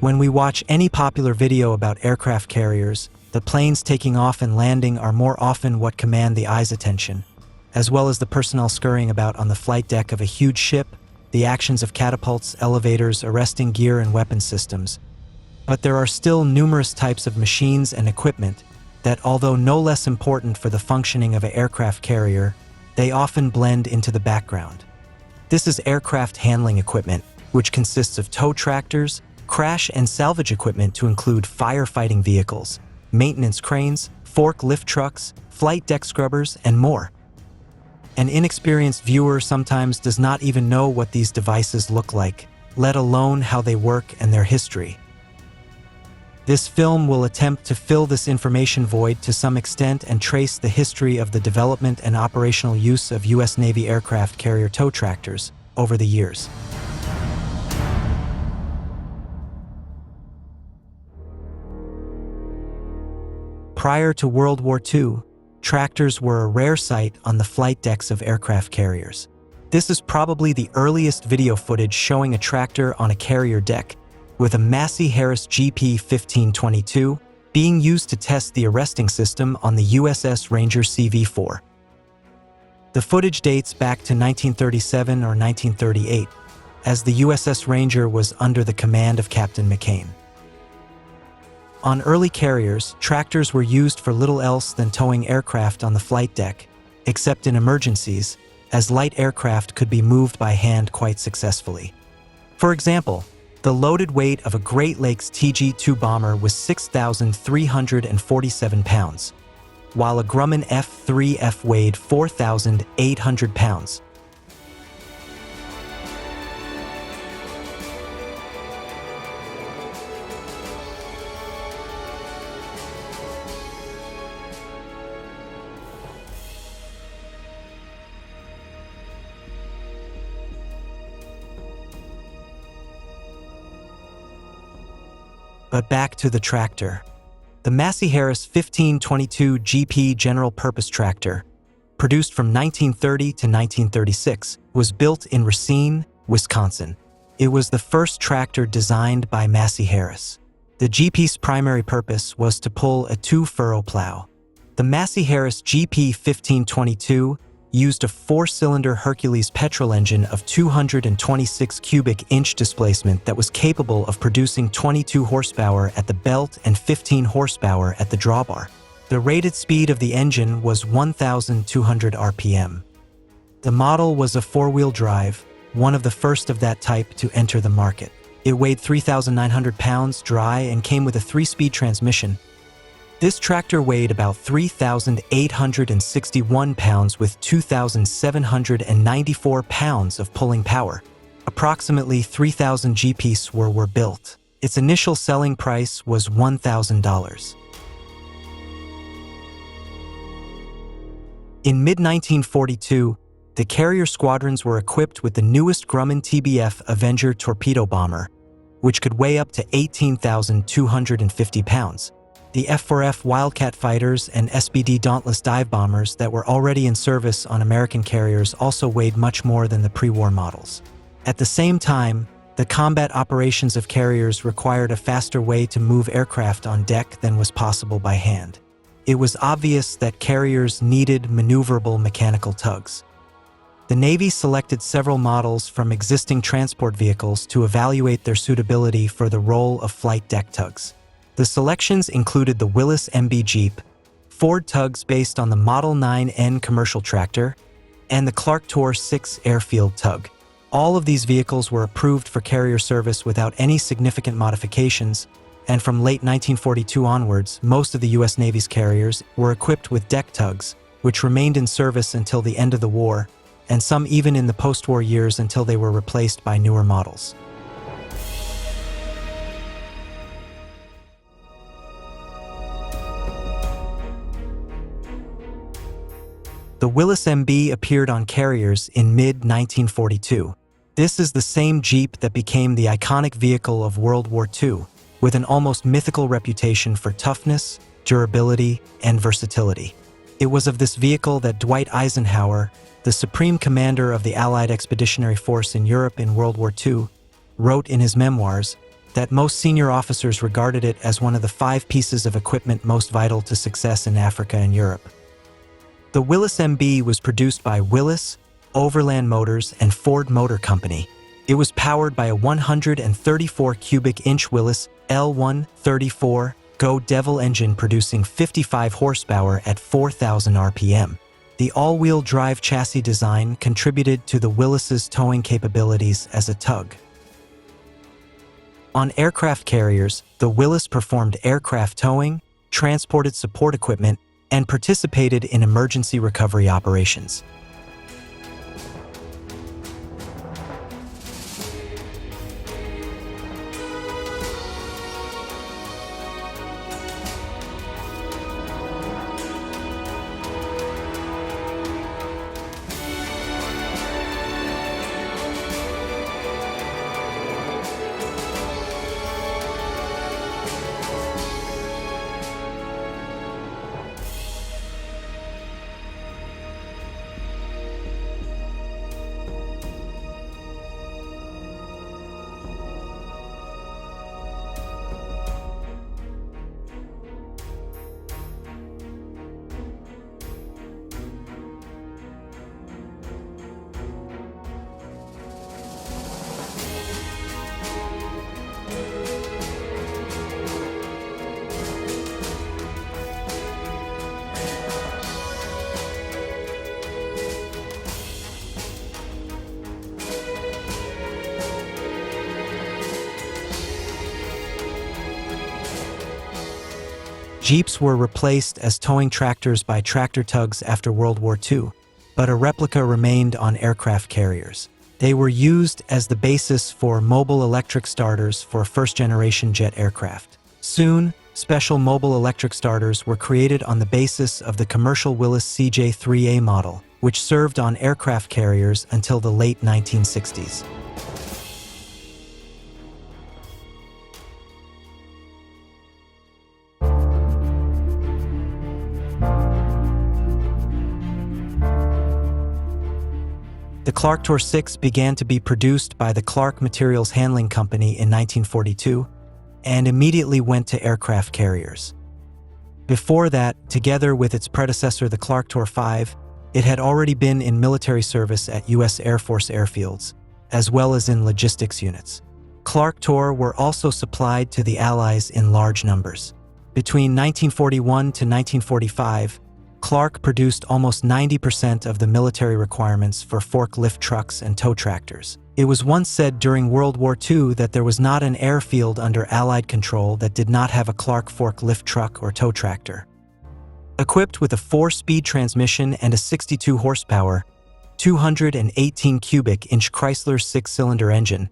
When we watch any popular video about aircraft carriers, the planes taking off and landing are more often what command the eye's attention, as well as the personnel scurrying about on the flight deck of a huge ship, the actions of catapults, elevators, arresting gear, and weapon systems. But there are still numerous types of machines and equipment that, although no less important for the functioning of an aircraft carrier, they often blend into the background. This is aircraft handling equipment, which consists of tow tractors, crash and salvage equipment to include firefighting vehicles, maintenance cranes, forklift trucks, flight deck scrubbers, and more. An inexperienced viewer sometimes does not even know what these devices look like, let alone how they work and their history. This film will attempt to fill this information void to some extent and trace the history of the development and operational use of U.S. Navy aircraft carrier tow tractors over the years. Prior to World War II, tractors were a rare sight on the flight decks of aircraft carriers. This is probably the earliest video footage showing a tractor on a carrier deck, with a Massey-Harris GP-1522 being used to test the arresting system on the USS Ranger CV-4. The footage dates back to 1937 or 1938, as the USS Ranger was under the command of Captain McCain. On early carriers, tractors were used for little else than towing aircraft on the flight deck, except in emergencies, as light aircraft could be moved by hand quite successfully. For example, the loaded weight of a Great Lakes TG-2 bomber was 6,347 pounds, while a Grumman F-3F weighed 4,800 pounds. But back to the tractor. The Massey-Harris 1522 GP General Purpose Tractor, produced from 1930 to 1936, was built in Racine, Wisconsin. It was the first tractor designed by Massey-Harris. The GP's primary purpose was to pull a 2-furrow plow. The Massey-Harris GP 1522 used a 4-cylinder Hercules petrol engine of 226 cubic inch displacement that was capable of producing 22 horsepower at the belt and 15 horsepower at the drawbar. The rated speed of the engine was 1,200 RPM. The model was a 4-wheel drive, one of the first of that type to enter the market. It weighed 3,900 pounds dry and came with a 3-speed transmission. This tractor weighed about 3,861 pounds with 2,794 pounds of pulling power. Approximately 3,000 GPs were built. Its initial selling price was $1,000. In mid-1942, the carrier squadrons were equipped with the newest Grumman TBF Avenger torpedo bomber, which could weigh up to 18,250 pounds. The F-4F Wildcat fighters and SBD Dauntless dive bombers that were already in service on American carriers also weighed much more than the pre-war models. At the same time, the combat operations of carriers required a faster way to move aircraft on deck than was possible by hand. It was obvious that carriers needed maneuverable mechanical tugs. The Navy selected several models from existing transport vehicles to evaluate their suitability for the role of flight deck tugs. The selections included the Willys MB Jeep, Ford tugs based on the Model 9N commercial tractor, and the Clark Tor 6 airfield tug. All of these vehicles were approved for carrier service without any significant modifications, and from late 1942 onwards, most of the U.S. Navy's carriers were equipped with deck tugs, which remained in service until the end of the war, and some even in the post-war years until they were replaced by newer models. The Willys MB appeared on carriers in mid-1942. This is the same Jeep that became the iconic vehicle of World War II, with an almost mythical reputation for toughness, durability, and versatility. It was of this vehicle that Dwight Eisenhower, the supreme commander of the Allied Expeditionary Force in Europe in World War II, wrote in his memoirs that most senior officers regarded it as one of the 5 pieces of equipment most vital to success in Africa and Europe. The Willys MB was produced by Willys, Overland Motors, and Ford Motor Company. It was powered by a 134 cubic inch Willys L134 Go Devil engine producing 55 horsepower at 4,000 RPM. The all-wheel drive chassis design contributed to the Willys' towing capabilities as a tug. On aircraft carriers, the Willys performed aircraft towing, transported support equipment, and participated in emergency recovery operations. Jeeps were replaced as towing tractors by tractor tugs after World War II, but a replica remained on aircraft carriers. They were used as the basis for mobile electric starters for first-generation jet aircraft. Soon, special mobile electric starters were created on the basis of the commercial Willys CJ-3A model, which served on aircraft carriers until the late 1960s. The Clark Tor 6 began to be produced by the Clark Materials Handling Company in 1942 and immediately went to aircraft carriers. Before that, together with its predecessor the Clark Tor 5, it had already been in military service at U.S. Air Force airfields, as well as in logistics units. Clark Tor were also supplied to the Allies in large numbers. Between 1941 to 1945, Clark produced almost 90% of the military requirements for forklift trucks and tow tractors. It was once said during World War II that there was not an airfield under Allied control that did not have a Clark forklift truck or tow tractor. Equipped with a 4-speed transmission and a 62 horsepower, 218 cubic inch Chrysler 6-cylinder engine,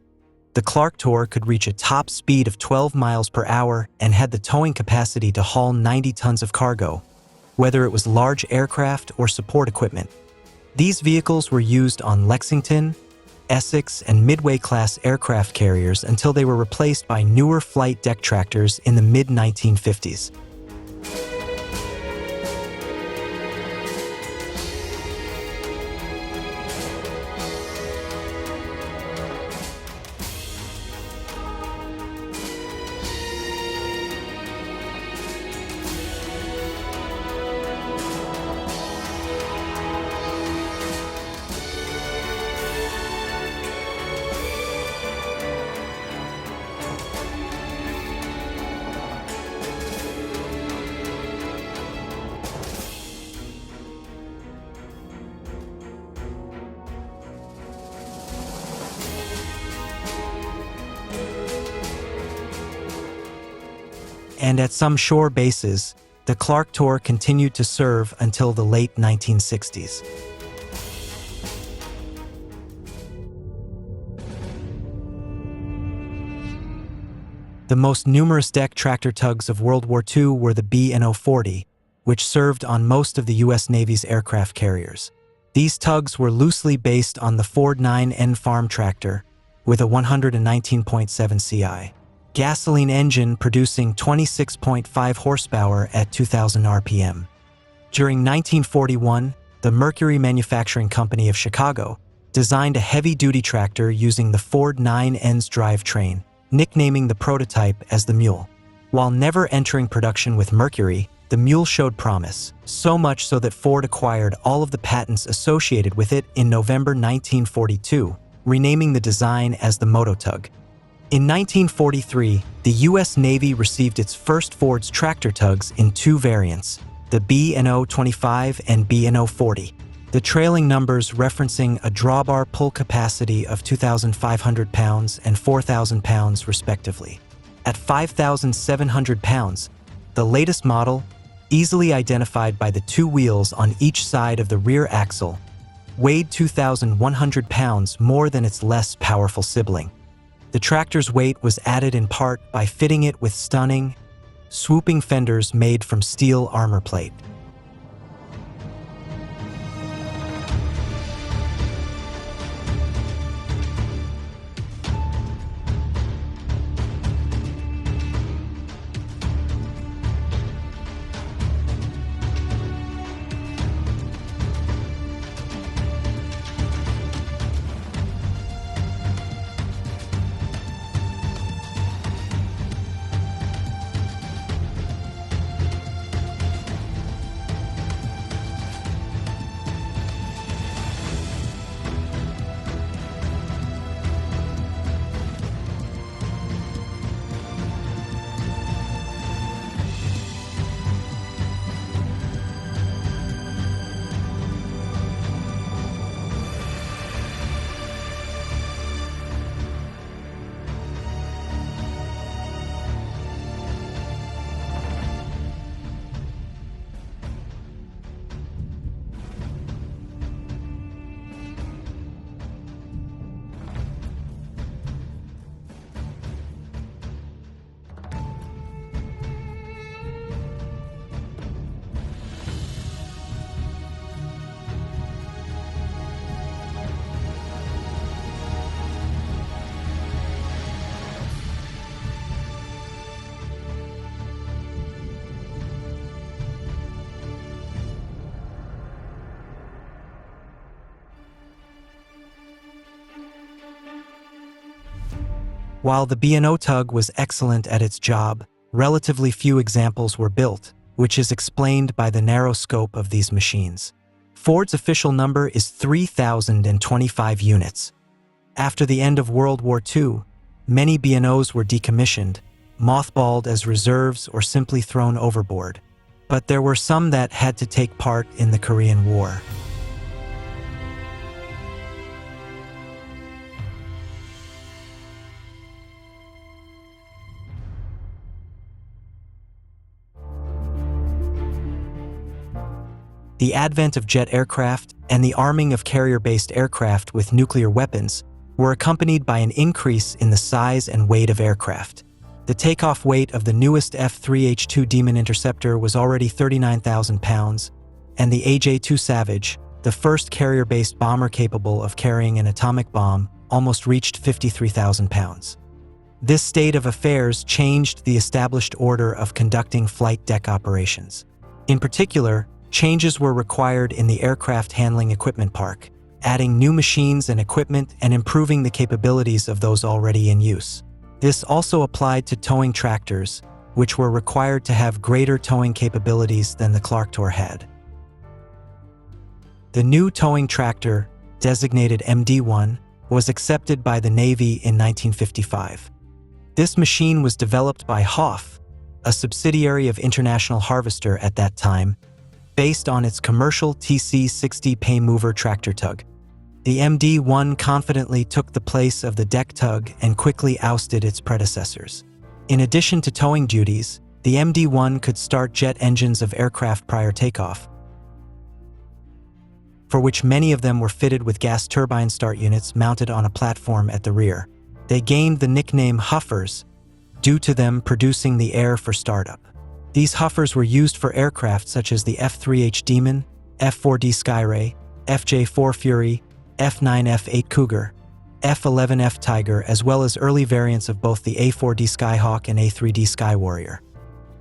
the Clark Tor could reach a top speed of 12 miles per hour and had the towing capacity to haul 90 tons of cargo, whether it was large aircraft or support equipment. These vehicles were used on Lexington, Essex, and Midway-class aircraft carriers until they were replaced by newer flight deck tractors in the mid-1950s. And at some shore bases, the Clark Tor continued to serve until the late 1960s. The most numerous deck tractor tugs of World War II were the B&O 40, which served on most of the U.S. Navy's aircraft carriers. These tugs were loosely based on the Ford 9N farm tractor with a 119.7 CI. Gasoline engine producing 26.5 horsepower at 2,000 RPM. During 1941, the Mercury Manufacturing Company of Chicago designed a heavy-duty tractor using the Ford 9N's drivetrain, nicknaming the prototype as the Mule. While never entering production with Mercury, the Mule showed promise, so much so that Ford acquired all of the patents associated with it in November 1942, renaming the design as the Mototug. In 1943, the U.S. Navy received its first Ford's tractor tugs in two variants, the B&O 25 and B&O 40. The trailing numbers referencing a drawbar pull capacity of 2,500 pounds and 4,000 pounds respectively. At 5,700 pounds, the latest model, easily identified by the two wheels on each side of the rear axle, weighed 2,100 pounds more than its less powerful sibling. The tractor's weight was added in part by fitting it with stunning, swooping fenders made from steel armor plate. While the B&O tug was excellent at its job, relatively few examples were built, which is explained by the narrow scope of these machines. Ford's official number is 3,025 units. After the end of World War II, many B&Os were decommissioned, mothballed as reserves or simply thrown overboard. But there were some that had to take part in the Korean War. The advent of jet aircraft and the arming of carrier-based aircraft with nuclear weapons were accompanied by an increase in the size and weight of aircraft. The takeoff weight of the newest F-3H-2 Demon Interceptor was already 39,000 pounds, and the AJ-2 Savage, the first carrier-based bomber capable of carrying an atomic bomb, almost reached 53,000 pounds. This state of affairs changed the established order of conducting flight deck operations. In particular, changes were required in the aircraft handling equipment park, adding new machines and equipment and improving the capabilities of those already in use. This also applied to towing tractors, which were required to have greater towing capabilities than the Clark-Tor had. The new towing tractor, designated MD-1, was accepted by the Navy in 1955. This machine was developed by Hoff, a subsidiary of International Harvester at that time, based on its commercial TC-60 pay mover tractor tug. The MD-1 confidently took the place of the deck tug and quickly ousted its predecessors. In addition to towing duties, the MD-1 could start jet engines of aircraft prior takeoff, for which many of them were fitted with gas turbine start units mounted on a platform at the rear. They gained the nickname Huffers, due to them producing the air for startup. These Huffers were used for aircraft such as the F-3H Demon, F-4D Skyray, FJ-4 Fury, F-9F-8 Cougar, F-11F Tiger, as well as early variants of both the A-4D Skyhawk and A-3D Skywarrior.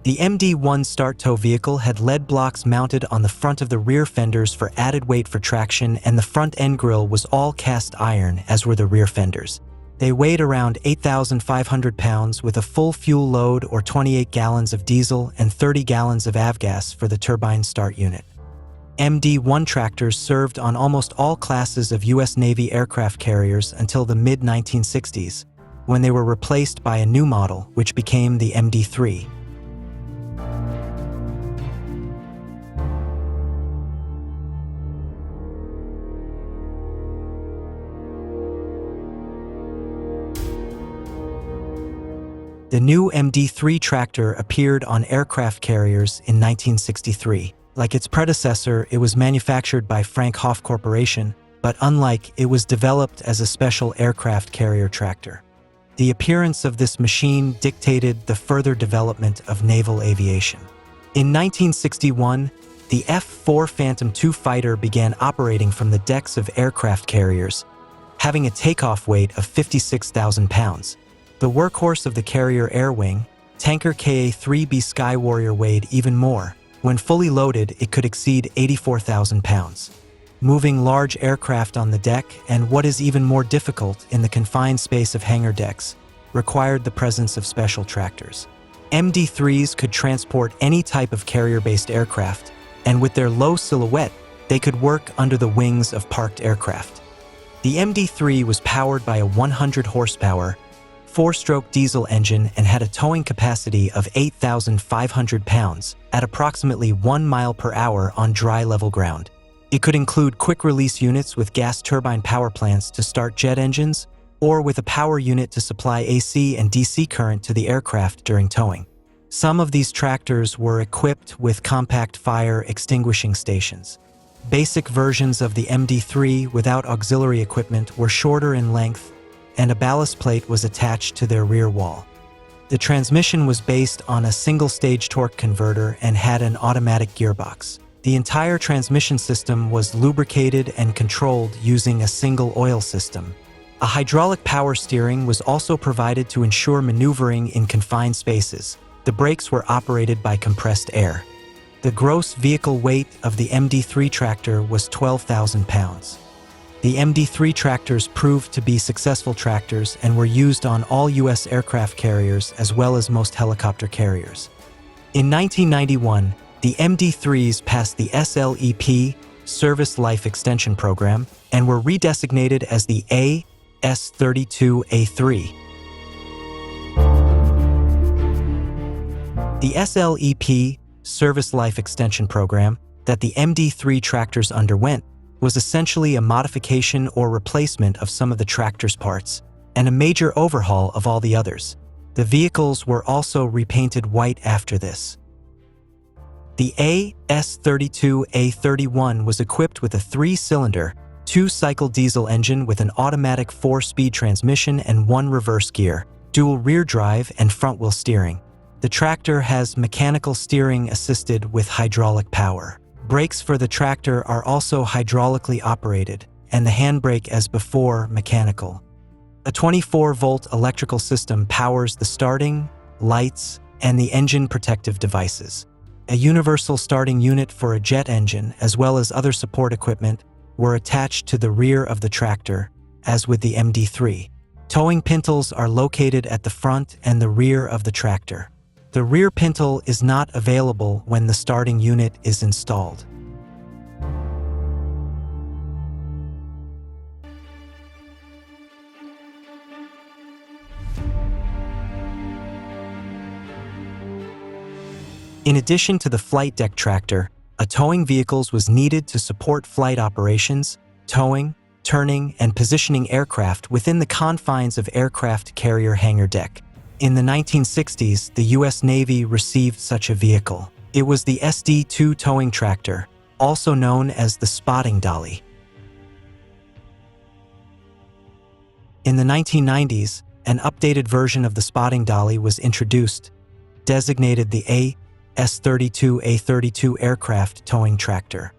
The MD-1 start tow vehicle had lead blocks mounted on the front of the rear fenders for added weight for traction, and the front end grille was all cast iron, as were the rear fenders. They weighed around 8,500 pounds with a full fuel load or 28 gallons of diesel and 30 gallons of avgas for the turbine start unit. MD-1 tractors served on almost all classes of U.S. Navy aircraft carriers until the mid-1960s, when they were replaced by a new model, which became the MD-3. The new MD-3 tractor appeared on aircraft carriers in 1963. Like its predecessor, it was manufactured by Frank Hoff Corporation, but unlike, it was developed as a special aircraft carrier tractor. The appearance of this machine dictated the further development of naval aviation. In 1961, the F-4 Phantom II fighter began operating from the decks of aircraft carriers, having a takeoff weight of 56,000 pounds. The workhorse of the carrier air wing, tanker Ka-3B Skywarrior, weighed even more. When fully loaded, it could exceed 84,000 pounds. Moving large aircraft on the deck, and what is even more difficult in the confined space of hangar decks, required the presence of special tractors. MD-3s could transport any type of carrier-based aircraft, and with their low silhouette, they could work under the wings of parked aircraft. The MD-3 was powered by a 100 horsepower, 4-stroke diesel engine and had a towing capacity of 8,500 pounds at approximately 1 mile per hour on dry level ground. It could include quick-release units with gas turbine power plants to start jet engines, or with a power unit to supply AC and DC current to the aircraft during towing. Some of these tractors were equipped with compact fire extinguishing stations. Basic versions of the MD-3 without auxiliary equipment were shorter in length, and a ballast plate was attached to their rear wall. The transmission was based on a single-stage torque converter and had an automatic gearbox. The entire transmission system was lubricated and controlled using a single oil system. A hydraulic power steering was also provided to ensure maneuvering in confined spaces. The brakes were operated by compressed air. The gross vehicle weight of the MD-3 tractor was 12,000 pounds. The MD-3 tractors proved to be successful tractors and were used on all U.S. aircraft carriers as well as most helicopter carriers. In 1991, the MD-3s passed the SLEP Service Life Extension Program and were redesignated as the AS-32A3. The SLEP Service Life Extension Program that the MD-3 tractors underwent was essentially a modification or replacement of some of the tractor's parts, and a major overhaul of all the others. The vehicles were also repainted white after this. The AS-32A31 was equipped with a 3-cylinder, 2-cycle diesel engine with an automatic 4-speed transmission and 1 reverse gear, dual rear drive and front-wheel steering. The tractor has mechanical steering assisted with hydraulic power. Brakes for the tractor are also hydraulically operated, and the handbrake, as before, mechanical. A 24-volt electrical system powers the starting, lights, and the engine protective devices. A universal starting unit for a jet engine, as well as other support equipment, were attached to the rear of the tractor, as with the MD-3. Towing pintles are located at the front and the rear of the tractor. The rear pintle is not available when the starting unit is installed. In addition to the flight deck tractor, a towing vehicle was needed to support flight operations, towing, turning, and positioning aircraft within the confines of aircraft carrier hangar deck. In the 1960s, the U.S. Navy received such a vehicle. It was the SD-2 towing tractor, also known as the spotting dolly. In the 1990s, an updated version of the spotting dolly was introduced, designated the AS-32A32 aircraft towing tractor.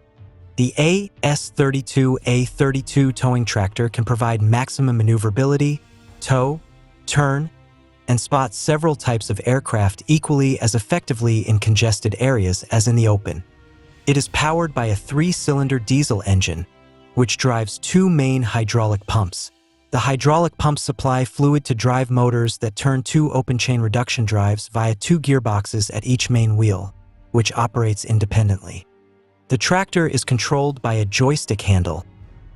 The AS-32A32 towing tractor can provide maximum maneuverability, tow, turn, and spot several types of aircraft equally as effectively in congested areas as in the open. It is powered by a 3-cylinder diesel engine, which drives 2 main hydraulic pumps. The hydraulic pumps supply fluid to drive motors that turn two open-chain reduction drives via two gearboxes at each main wheel, which operates independently. The tractor is controlled by a joystick handle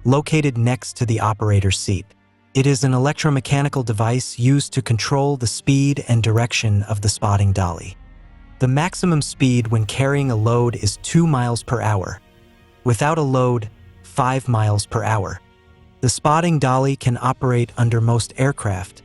located next to the operator's seat. It is an electromechanical device used to control the speed and direction of the spotting dolly. The maximum speed when carrying a load is 2 miles per hour. Without a load, 5 miles per hour. The spotting dolly can operate under most aircraft,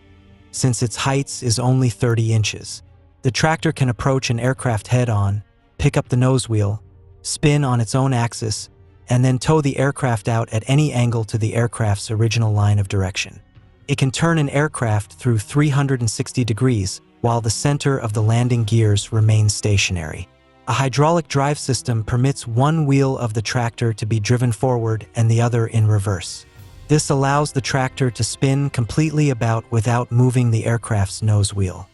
since its height is only 30 inches. The tractor can approach an aircraft head-on, pick up the nose wheel, spin on its own axis, and then tow the aircraft out at any angle to the aircraft's original line of direction. It can turn an aircraft through 360 degrees, while the center of the landing gears remains stationary. A hydraulic drive system permits one wheel of the tractor to be driven forward and the other in reverse. This allows the tractor to spin completely about without moving the aircraft's nose wheel.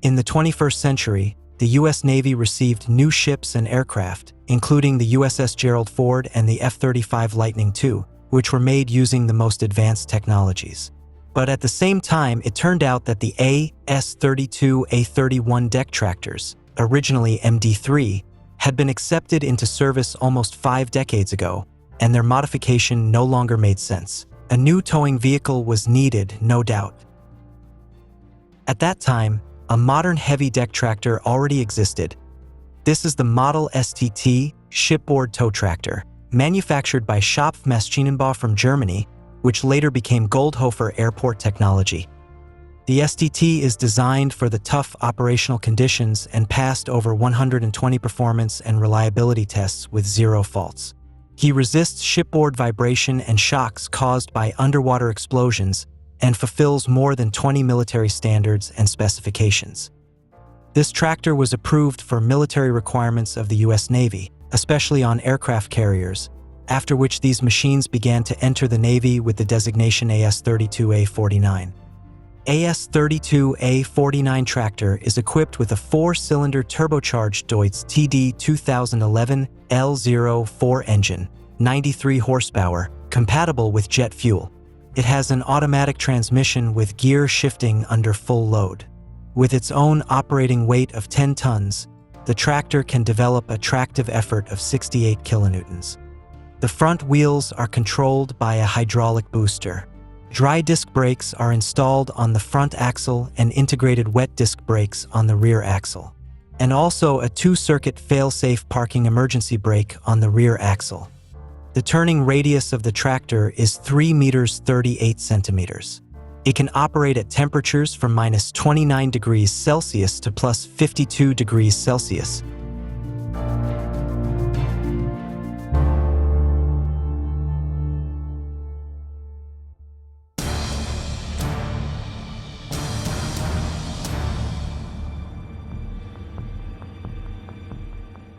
In the 21st century, the U.S. Navy received new ships and aircraft, including the USS Gerald Ford and the F-35 Lightning II, which were made using the most advanced technologies. But at the same time, it turned out that the AS-32, A-31 deck tractors, originally MD-3, had been accepted into service almost 5 decades ago, and their modification no longer made sense. A new towing vehicle was needed, no doubt. At that time, a modern heavy deck tractor already existed. This is the Model STT shipboard tow tractor, manufactured by Schopf Maschinenbau from Germany, which later became Goldhofer Airport Technology. The STT is designed for the tough operational conditions and passed over 120 performance and reliability tests with 0 faults. He resists shipboard vibration and shocks caused by underwater explosions and fulfills more than 20 military standards and specifications. This tractor was approved for military requirements of the U.S. Navy, especially on aircraft carriers, after which these machines began to enter the Navy with the designation AS-32A-49. AS-32A-49 tractor is equipped with a 4-cylinder turbocharged Deutz TD 2011 L04 engine, 93 horsepower, compatible with jet fuel. It has an automatic transmission with gear shifting under full load. With its own operating weight of 10 tons, the tractor can develop a tractive effort of 68 kilonewtons. The front wheels are controlled by a hydraulic booster. Dry disc brakes are installed on the front axle and integrated wet disc brakes on the rear axle, and also a 2-circuit fail-safe parking emergency brake on the rear axle. The turning radius of the tractor is 3 meters 38 centimeters. It can operate at temperatures from minus 29 degrees Celsius to plus 52 degrees Celsius.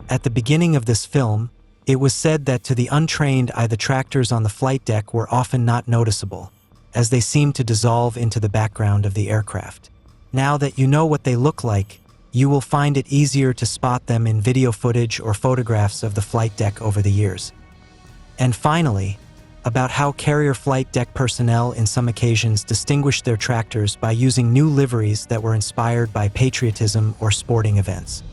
At the beginning of this film, it was said that to the untrained eye the tractors on the flight deck were often not noticeable, as they seemed to dissolve into the background of the aircraft. Now that you know what they look like, you will find it easier to spot them in video footage or photographs of the flight deck over the years. And finally, about how carrier flight deck personnel in some occasions distinguished their tractors by using new liveries that were inspired by patriotism or sporting events.